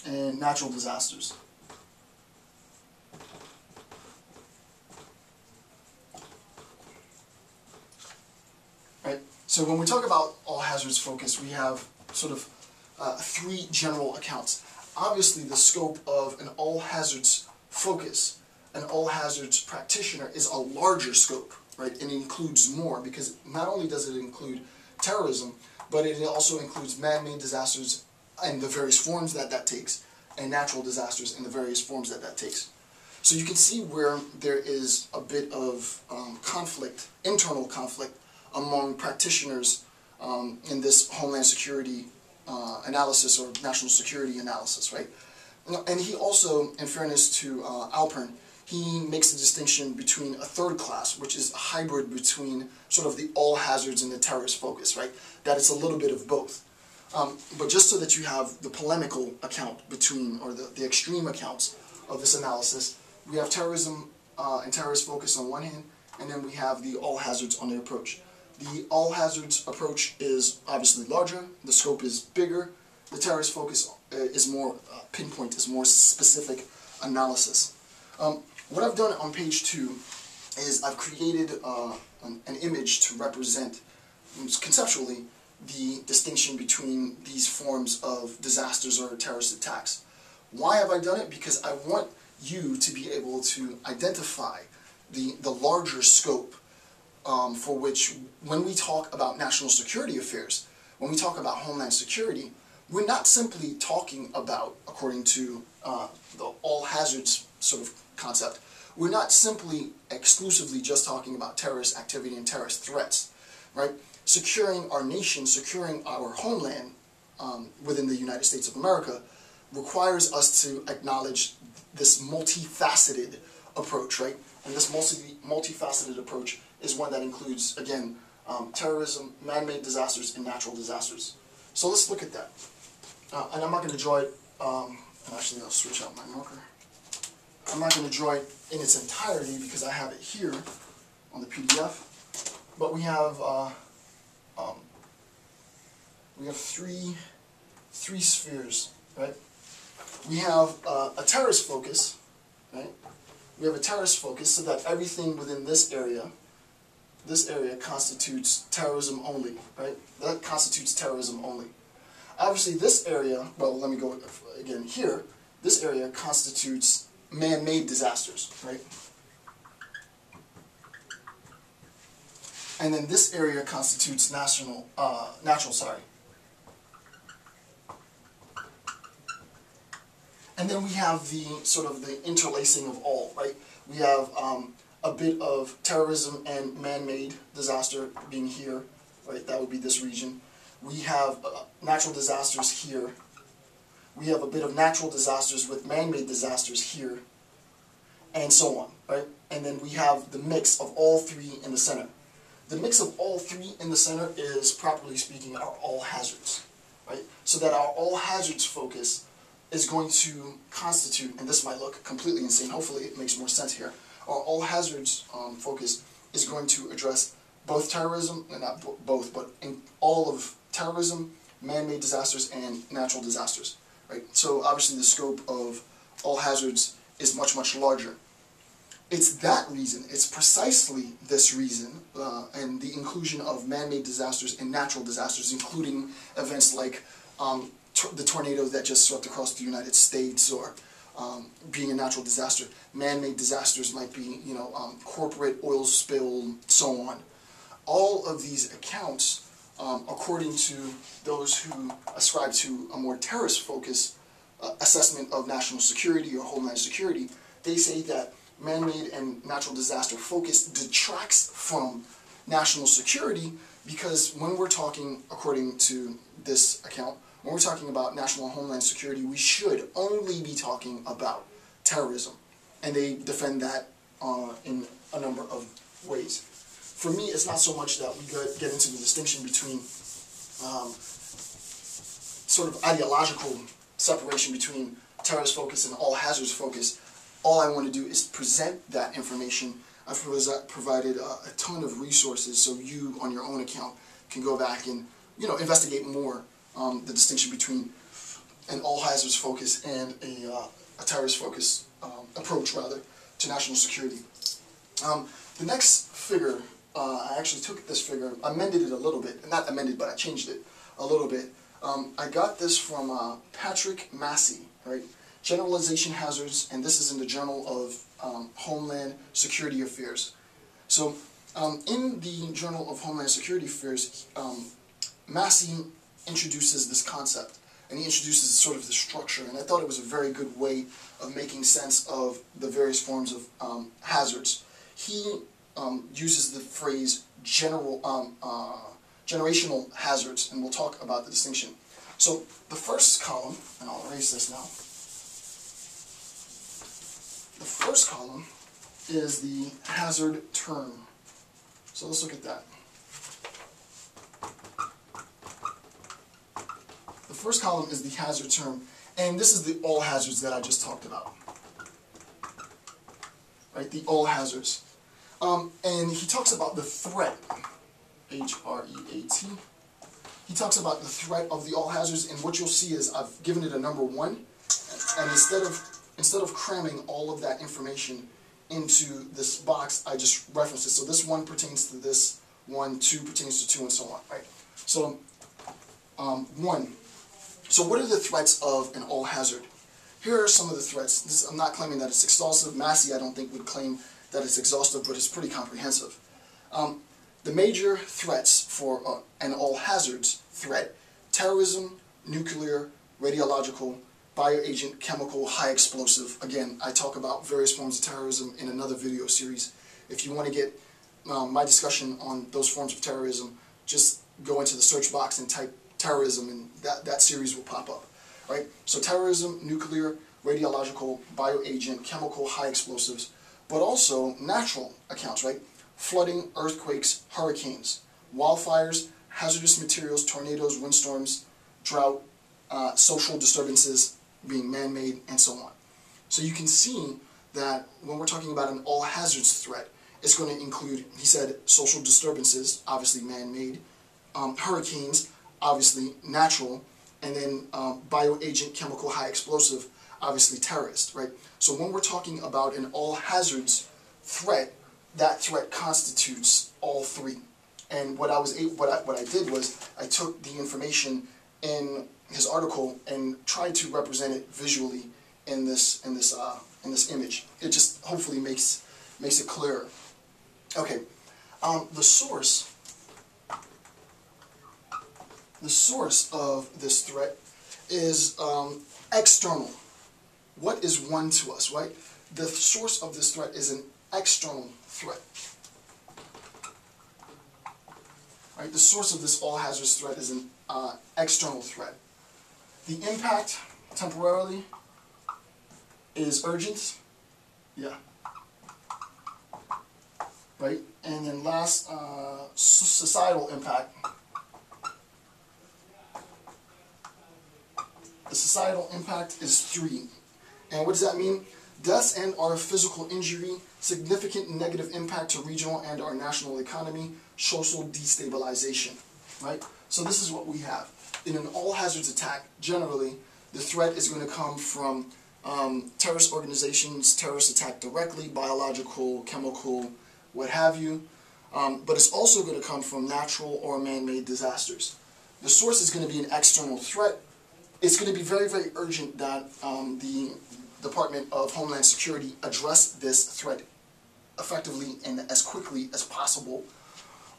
and natural disasters. Right? So when we talk about all hazards focus, we have sort of three general accounts. Obviously, the scope of an all hazards focus, an all hazards practitioner, is a larger scope, right? And it includes more, because not only does it include terrorism, but it also includes man-made disasters and the various forms that that takes, and natural disasters and the various forms that that takes. So you can see where there is a bit of conflict, internal conflict, among practitioners in this Homeland Security analysis or national security analysis, right? And he also, in fairness to Alpern, he makes a distinction between a third class, which is a hybrid between sort of the all hazards and the terrorist focus, right? That it's a little bit of both. But just so that you have the polemical account between, or the extreme accounts of this analysis, we have terrorism and terrorist focus on one hand, and then we have the all hazards on the approach. The all hazards approach is obviously larger, the scope is bigger, the terrorist focus is more pinpoint, is more specific analysis. What I've done on page 2 is I've created an image to represent conceptually the distinction between these forms of disasters or terrorist attacks. Why have I done it? Because I want you to be able to identify the larger scope for which, when we talk about national security affairs, when we talk about Homeland Security, we're not simply talking about, according to the all hazards sort of concept, we're not simply exclusively just talking about terrorist activity and terrorist threats, right? Securing our nation, securing our homeland within the United States of America requires us to acknowledge this multifaceted approach, right? And this multifaceted approach is one that includes, again, terrorism, man-made disasters, and natural disasters. So let's look at that. And I'm not going to draw it, actually I'll switch out my marker. I'm not going to draw it in its entirety because I have it here on the PDF. But we have three spheres, right? We have a terrorist focus, right? We have a terrorist focus so that everything within this area constitutes terrorism only, right? That constitutes terrorism only. Obviously this area, well, let me go again here, this area constitutes man-made disasters, right? And then this area constitutes natural. And then we have the sort of the interlacing of all, right? We have a bit of terrorism and man-made disaster being here, right? That would be this region. We have natural disasters here. We have a bit of natural disasters with man-made disasters here, and so on, right? And then we have the mix of all three in the center. The mix of all three in the center is, properly speaking, our all hazards, right? So that our all hazards focus is going to constitute, and this might look completely insane, hopefully it makes more sense here, our all hazards focus is going to address both terrorism, and not both, but in all of terrorism, man-made disasters, and natural disasters, right? So obviously the scope of all hazards is much, much larger. It's that reason, it's precisely this reason, and the inclusion of man-made disasters and natural disasters, including events like the tornado that just swept across the United States, or being a natural disaster. Man-made disasters might be, corporate oil spill, so on. All of these accounts, according to those who ascribe to a more terrorist-focused assessment of national security or homeland security, they say that man-made and natural disaster focus detracts from national security, because when we're talking, according to this account, when we're talking about national and homeland security, we should only be talking about terrorism. And they defend that in a number of ways. For me, it's not so much that we get into the distinction between sort of ideological separation between terrorist focus and all hazards focus. All I want to do is present that information. I've provided a ton of resources so you, on your own account, can go back and investigate more the distinction between an all hazards focus and a terrorist focus approach rather to national security. The next figure, I actually took this figure, amended it a little bit, not amended, but I changed it a little bit. I got this from Patrick Massey, right? Generalization Hazards, and this is in the Journal of Homeland Security Affairs. So, in the Journal of Homeland Security Affairs, Massey introduces this concept, and he introduces sort of the structure, and I thought it was a very good way of making sense of the various forms of hazards. He uses the phrase generational hazards, and we'll talk about the distinction. So the first column, and I'll erase this now, the first column is the hazard term. So let's look at that. The first column is the hazard term, and this is the all hazards that I just talked about. Right, the all hazards. And he talks about the threat, H-R-E-A-T. He talks about the threat of the all hazards, and what you'll see is I've given it a number 1, and instead of cramming all of that information into this box, I just reference it. So this 1 pertains to this 1, 2 pertains to 2, and so on, right? So, 1. So what are the threats of an all hazard? Here are some of the threats. I'm not claiming that it's exhaustive. Massey, I don't think, would claim that it's exhaustive, but it's pretty comprehensive. The major threats for an all hazards threat: terrorism, nuclear, radiological, bioagent, chemical, high explosive. Again, I talk about various forms of terrorism in another video series. If you want to get my discussion on those forms of terrorism, just go into the search box and type terrorism, and that series will pop up. Right? So terrorism, nuclear, radiological, bioagent, chemical, high explosives, but also natural accounts, right? Flooding, earthquakes, hurricanes, wildfires, hazardous materials, tornadoes, windstorms, drought, social disturbances being man-made, and so on. So you can see that when we're talking about an all hazards threat, it's going to include, he said, social disturbances, obviously man-made, hurricanes, obviously natural, and then bioagent, chemical, high explosive, obviously terrorist, right? So when we're talking about an all hazards threat, that threat constitutes all 3. And what I did was I took the information in his article and tried to represent it visually in this image. It just hopefully makes it clearer. Okay, the source of this threat is external. What is one to us, right? The source of this threat is an external threat. Right? The source of this all hazards threat is an external threat. The impact temporarily is urgent. Yeah. Right? And then last, societal impact. The societal impact is 3. And what does that mean? Deaths and or physical injury, significant negative impact to regional and our national economy, social destabilization, right? So this is what we have. In an all hazards attack, generally, the threat is going to come from terrorist organizations, terrorist attack directly, biological, chemical, what have you. But it's also going to come from natural or man-made disasters. The source is going to be an external threat. It's going to be very, very urgent that the Department of Homeland Security address this threat effectively and as quickly as possible.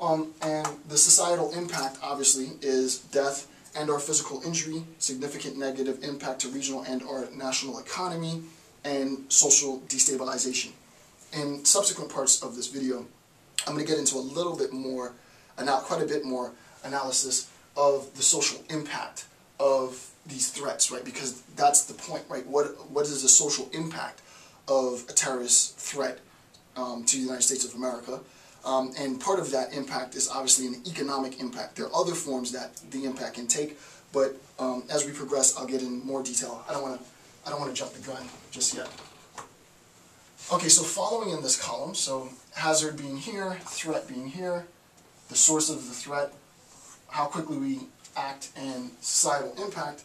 And the societal impact, obviously, is death and or physical injury, significant negative impact to regional and or national economy, and social destabilization. In subsequent parts of this video, I'm going to get into a little bit more, quite a bit more analysis of the social impact of these threats, right? Because that's the point, right? What is the social impact of a terrorist threat to the United States of America? And part of that impact is obviously an economic impact. There are other forms that the impact can take, but as we progress, I'll get in more detail. I don't want to jump the gun just yet. Okay, so following in this column, so hazard being here, threat being here, the source of the threat, how quickly we act, and societal impact.